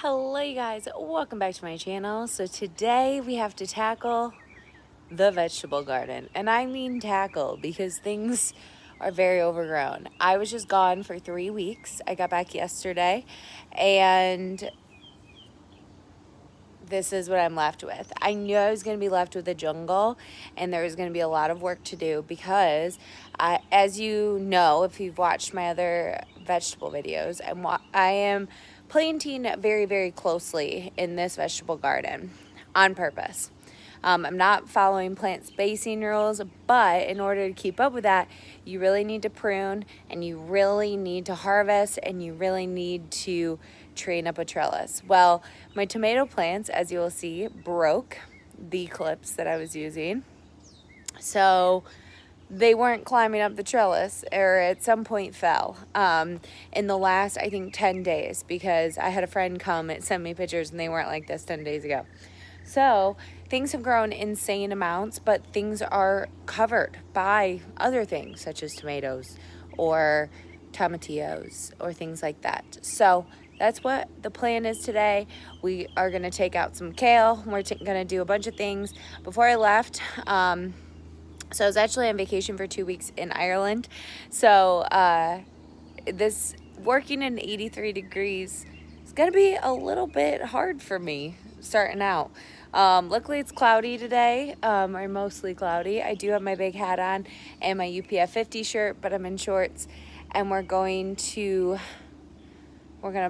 Hello you guys, welcome back to my channel. So today we have to tackle the vegetable garden, and I mean tackle because things are very overgrown. I was just gone for 3 weeks. I got back yesterday and this is what I'm left with. I knew I was going to be left with a jungle and there was going to be a lot of work to do because as you know, if you've watched my other vegetable videos, I am planting very, very closely in this vegetable garden on purpose. I'm not following plant spacing rules, but in order to keep up with that, you really need to prune and you really need to harvest and you really need to train up a trellis. Well, my tomato plants, as you will see, broke the clips that I was using. So they weren't climbing up the trellis, or at some point fell in the last, I think, 10 days, because I had a friend come and send me pictures and they weren't like this 10 days ago. So things have grown insane amounts, but things are covered by other things such as tomatoes or tomatillos or things like that. So that's what the plan is today. We are going to take out some kale. We're going to do a bunch of things. Before I left, so I was actually on vacation for 2 weeks in Ireland. So this working in 83 degrees is going to be a little bit hard for me starting out. Luckily it's cloudy today, or mostly cloudy. I do have my big hat on and my UPF 50 shirt, but I'm in shorts, and we're gonna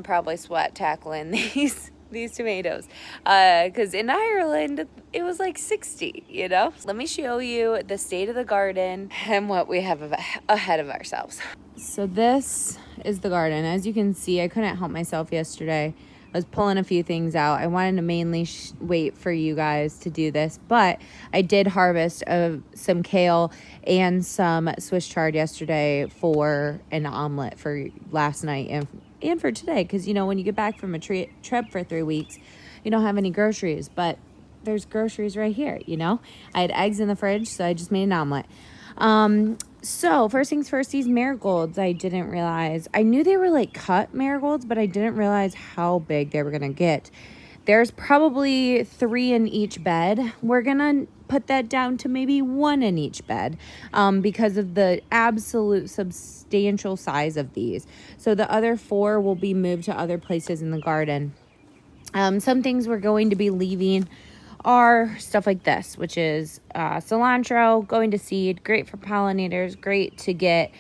probably sweat tackling these tomatoes, because in Ireland it was like 60, you know. Let me show you the state of the garden and what we have ahead of ourselves. So this is the garden. As you can see, I couldn't help myself yesterday. I was pulling a few things out. I wanted to mainly wait for you guys to do this, but I did harvest some kale and some Swiss chard yesterday for an omelet for last night and for today, because you know, when you get back from a trip for 3 weeks, you don't have any groceries, but there's groceries right here, you know. I had eggs in the fridge, so I just made an omelet. So first things first, these marigolds, I didn't realize. I knew they were like cut marigolds, but I didn't realize how big they were gonna get. There's probably 3 in each bed. We're gonna put that down to maybe 1 in each bed, because of the absolute substantial size of these. So the other 4 will be moved to other places in the garden. Some things we're going to be leaving are stuff like this, which is cilantro going to seed, great for pollinators, great to get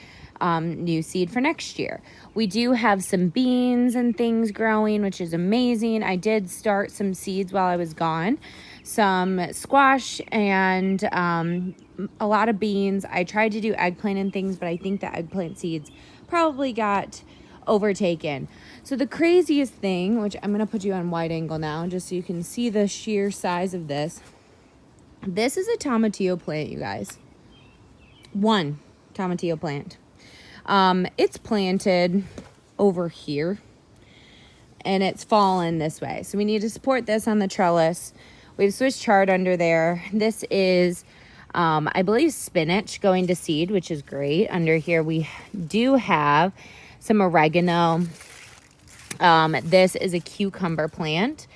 new seed for next year. We do have some beans and things growing, which is amazing. I did start some seeds while I was gone, some squash and a lot of beans. I tried to do eggplant and things, but I think the eggplant seeds probably got overtaken. So the craziest thing, which I'm going to put you on wide angle now just so you can see the sheer size of this. This is a tomatillo plant, you guys. 1 tomatillo plant. It's planted over here and it's fallen this way. So we need to support this on the trellis. We have Swiss chard under there. This is I believe spinach going to seed, which is great. Under here we do have some oregano. This is a cucumber plant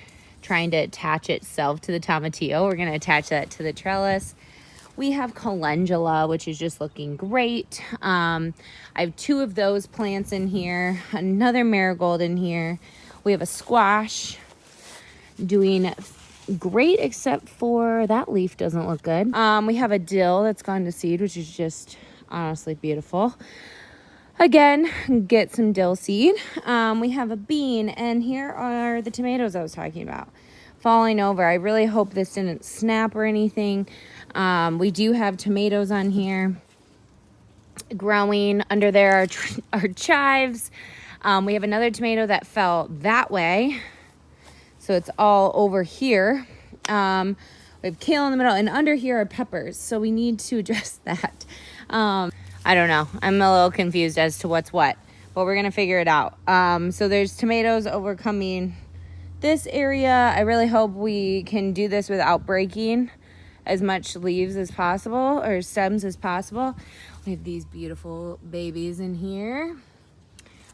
trying to attach itself to the tomatillo. We're going to attach that to the trellis. We have calendula, which is just looking great. I have 2 of those plants in here, another marigold in here. We have a squash doing great, except for that leaf doesn't look good. We have a dill that's gone to seed, which is just honestly beautiful. Again, get some dill seed. We have a bean, and here are the tomatoes I was talking about falling over. I really hope this didn't snap or anything. We do have tomatoes on here growing. Under there are chives. We have another tomato that fell that way, so it's all over here. We have kale in the middle, and under here are peppers, so we need to address that. I don't know. I'm a little confused as to what's what, but we're going to figure it out. So there's tomatoes overcoming this area. I really hope we can do this without breaking as much leaves as possible, or stems as possible. We have these beautiful babies in here.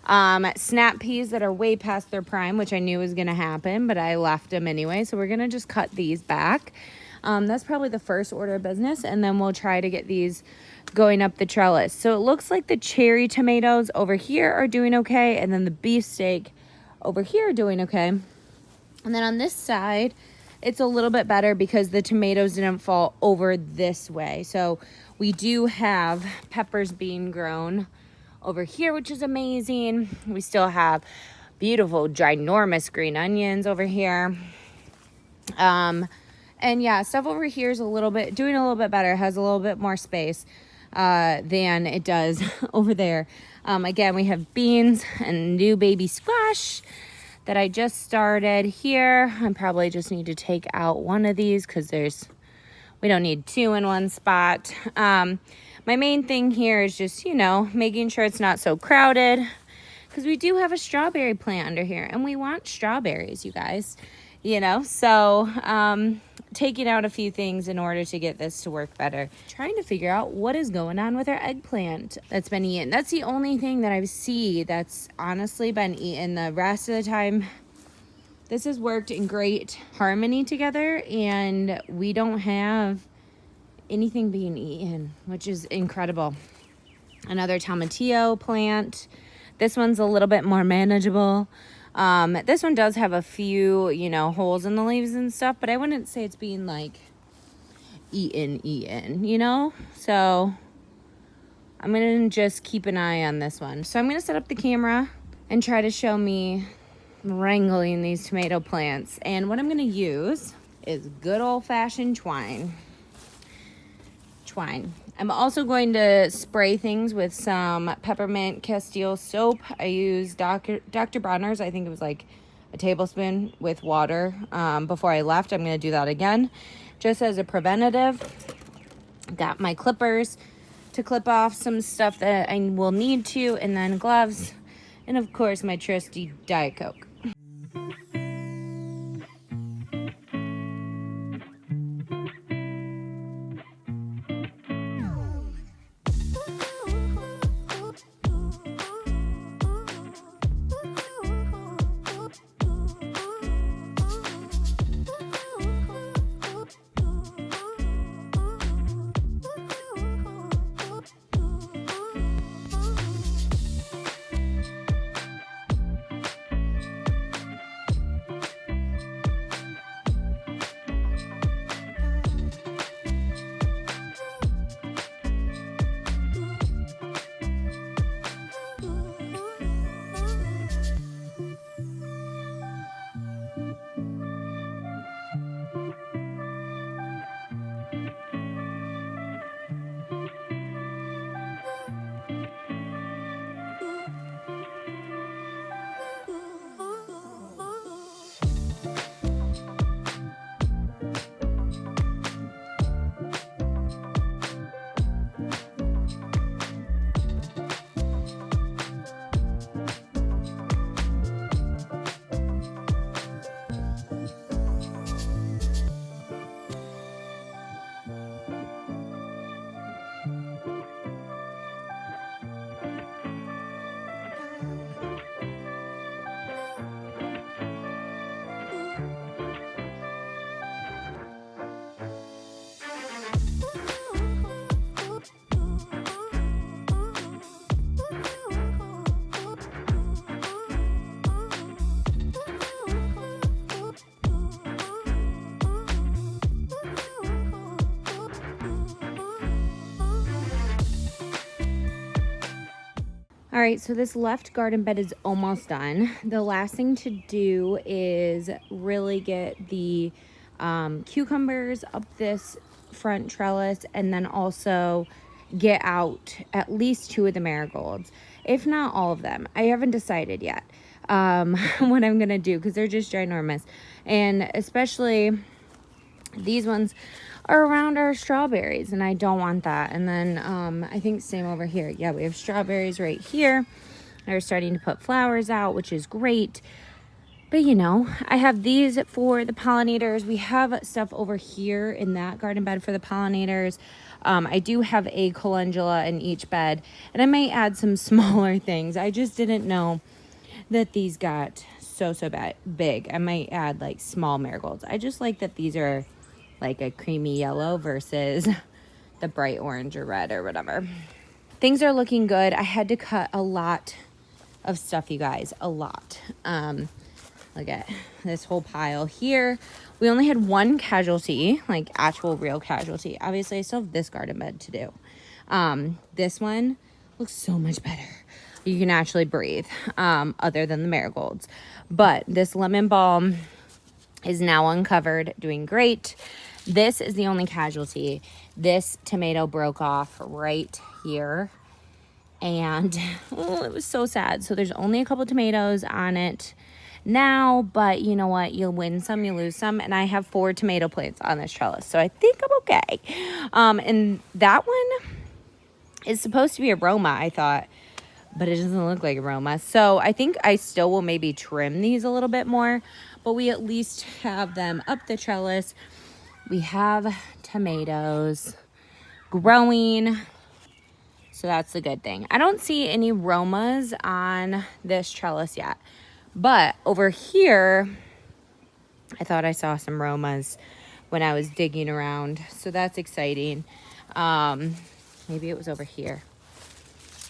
Snap peas that are way past their prime, which I knew was going to happen, but I left them anyway. So we're going to just cut these back. That's probably the first order of business, and then we'll try to get these going up the trellis. So it looks like the cherry tomatoes over here are doing okay, and then the beefsteak over here are doing okay. And then on this side, it's a little bit better because the tomatoes didn't fall over this way. So we do have peppers being grown over here, which is amazing. We still have beautiful, ginormous green onions over here. And yeah, stuff over here is doing a little bit better. It has a little bit more space than it does over there. Again, we have beans and new baby squash that I just started here. I probably just need to take out one of these because we don't need two in one spot. My main thing here is just, making sure it's not so crowded, because we do have a strawberry plant under here and we want strawberries, you guys, so taking out a few things in order to get this to work better. Trying to figure out what is going on with our eggplant that's been eaten. That's the only thing that I see that's honestly been eaten. The rest of the time, this has worked in great harmony together, and we don't have anything being eaten, which is incredible. Another tomatillo plant. This one's a little bit more manageable. This one does have a few, holes in the leaves and stuff, but I wouldn't say it's being like eaten, so I'm gonna just keep an eye on this one. So I'm gonna set up the camera and try to show me wrangling these tomato plants. And what I'm gonna use is good old-fashioned twine. I'm also going to spray things with some peppermint Castile soap. I used Dr. Bronner's. I think it was like a tablespoon with water before I left. I'm going to do that again just as a preventative. Got my clippers to clip off some stuff that I will need to, and then gloves, and of course my trusty Diet Coke. All right, so this left garden bed is almost done. The last thing to do is really get the cucumbers up this front trellis, and then also get out at least 2 of the marigolds, if not all of them. I haven't decided yet what I'm gonna do, because they're just ginormous, and especially these ones are around our strawberries, and I don't want that. And then I think same over here. Yeah, we have strawberries right here. They're starting to put flowers out, which is great. But you know, I have these for the pollinators. We have stuff over here in that garden bed for the pollinators. I do have a calendula in each bed, and I might add some smaller things. I just didn't know that these got so big. I might add like small marigolds. I just like that these are like a creamy yellow versus the bright orange or red or whatever. Things are looking good. I had to cut a lot of stuff, you guys, a lot. Look at this whole pile here. We only had one casualty, like actual real casualty. Obviously, I still have this garden bed to do. This one looks so much better. You can actually breathe, other than the marigolds. But this lemon balm is now uncovered, doing great. This is the only casualty. This tomato broke off right here. And oh, it was so sad. So there's only a couple tomatoes on it now, but you know what? You'll win some, you lose some. And I have 4 tomato plants on this trellis, so I think I'm okay. And that one is supposed to be aroma, I thought, but it doesn't look like aroma. So I think I still will maybe trim these a little bit more, but we at least have them up the trellis. We have tomatoes growing, so that's the good thing. I don't see any romas on this trellis yet, but over here, I thought I saw some romas when I was digging around, so that's exciting. Maybe it was over here.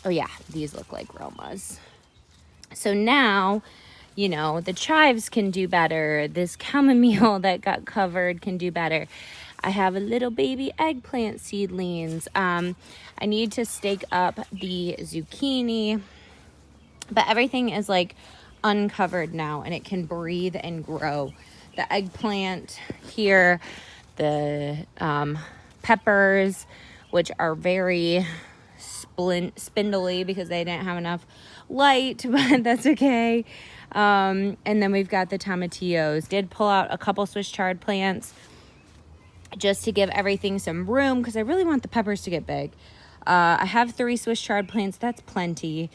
Oh yeah, these look like romas. So now, you know, the chives can do better. This chamomile that got covered can do better. I have a little baby eggplant seedlings. I need to stake up the zucchini, but everything is like uncovered now and it can breathe and grow. The eggplant here, the peppers, which are very spindly because they didn't have enough light, but that's okay. And then we've got the tomatillos. Did pull out a couple Swiss chard plants just to give everything some room because I really want the peppers to get big. I have 3 Swiss chard plants. That's plenty.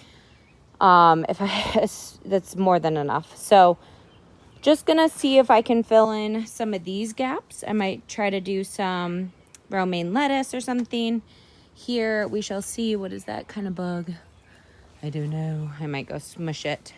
That's more than enough. So just gonna see if I can fill in some of these gaps. I might try to do some romaine lettuce or something. Here we shall see. What is that kind of bug? I don't know. I might go smush it.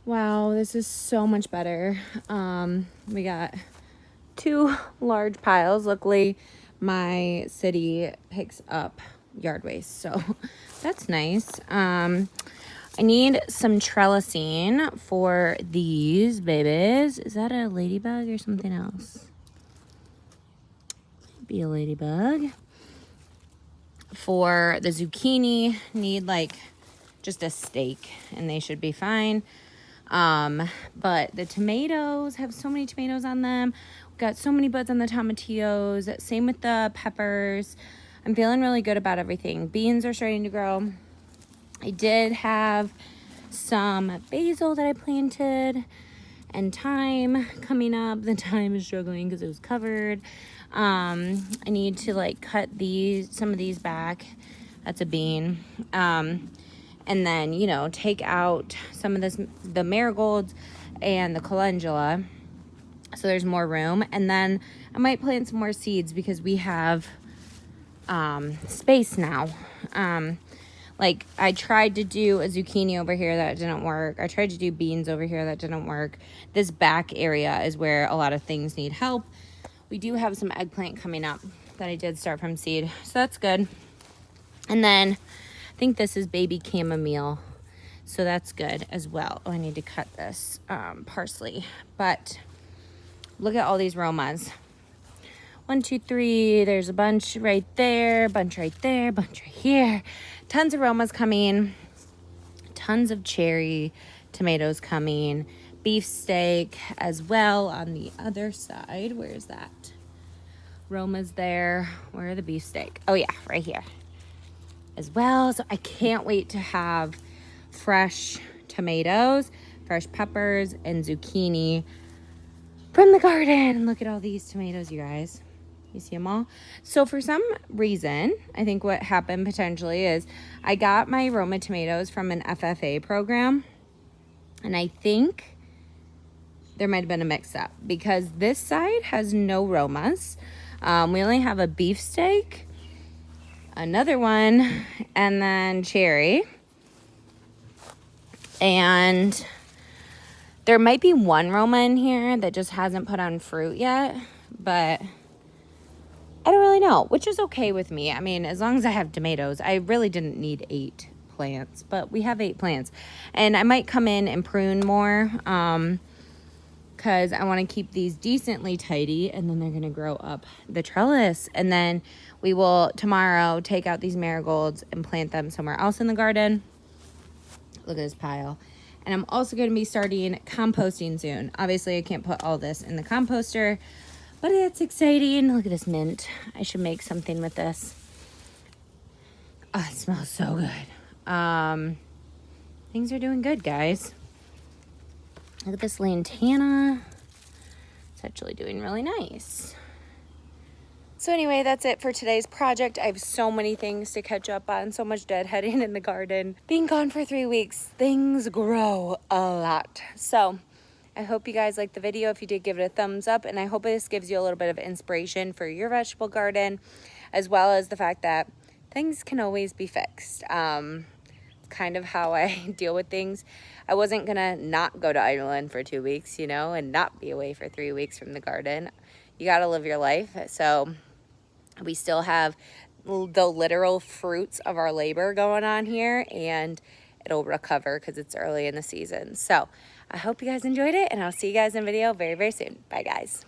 Wow, this is so much better. We got 2 large piles. Luckily, my city picks up yard waste, so that's nice. I need some trellising for these babies. Is that a ladybug or something else? Be a ladybug. For the zucchini, need like just a stake and they should be fine. But the tomatoes have so many tomatoes on them. We've got so many buds on the tomatillos. Same with the peppers. I'm feeling really good about everything. Beans are starting to grow. I did have some basil that I planted and thyme coming up. The thyme is struggling because it was covered. I need to like cut some of these back. That's a bean. And then, you know, take out some of the marigolds and the calendula so there's more room. And then I might plant some more seeds because we have space now. Like I tried to do a zucchini over here, that didn't work. I tried to do beans over here, that didn't work. This back area is where a lot of things need help. We do have some eggplant coming up that I did start from seed, so that's good. And then I think this is baby chamomile, so that's good as well. Oh, I need to cut this parsley, but look at all these romas. 1, 2, 3, there's a bunch right there, bunch right there, bunch right here. Tons of romas coming, tons of cherry tomatoes coming, beefsteak as well on the other side. Where's that? Roma's there. Where are the beefsteak? Oh yeah, right here as well. So I can't wait to have fresh tomatoes, fresh peppers, and zucchini from the garden. Look at all these tomatoes, you guys. You see them all? So for some reason, I think what happened potentially is I got my Roma tomatoes from an FFA program. And I think there might have been a mix-up because this side has no Romas. We only have a beefsteak, another one, and then cherry. And there might be one Roma in here that just hasn't put on fruit yet, but I don't really know, which is okay with me. I mean, as long as I have tomatoes, I really didn't need 8 plants, but we have 8 plants. And I might come in and prune more because I want to keep these decently tidy, and then they're going to grow up the trellis. And then we will tomorrow take out these marigolds and plant them somewhere else in the garden. Look at this pile. And I'm also going to be starting composting soon. Obviously, I can't put all this in the composter, but it's exciting. Look at this mint. I should make something with this. Oh, it smells so good. Things are doing good, guys. Look at this lantana. It's actually doing really nice. So anyway, that's it for today's project. I have so many things to catch up on, so much deadheading in the garden. Being gone for 3 weeks, things grow a lot. So I hope you guys liked the video. If you did, give it a thumbs up, and I hope this gives you a little bit of inspiration for your vegetable garden, as well as the fact that things can always be fixed. It's kind of how I deal with things. I wasn't gonna not go to Ireland for 2 weeks, you know, and not be away for 3 weeks from the garden. You gotta live your life. So we still have the literal fruits of our labor going on here, and it'll recover because it's early in the season. So I hope you guys enjoyed it, and I'll see you guys in a video very, very soon. Bye, guys.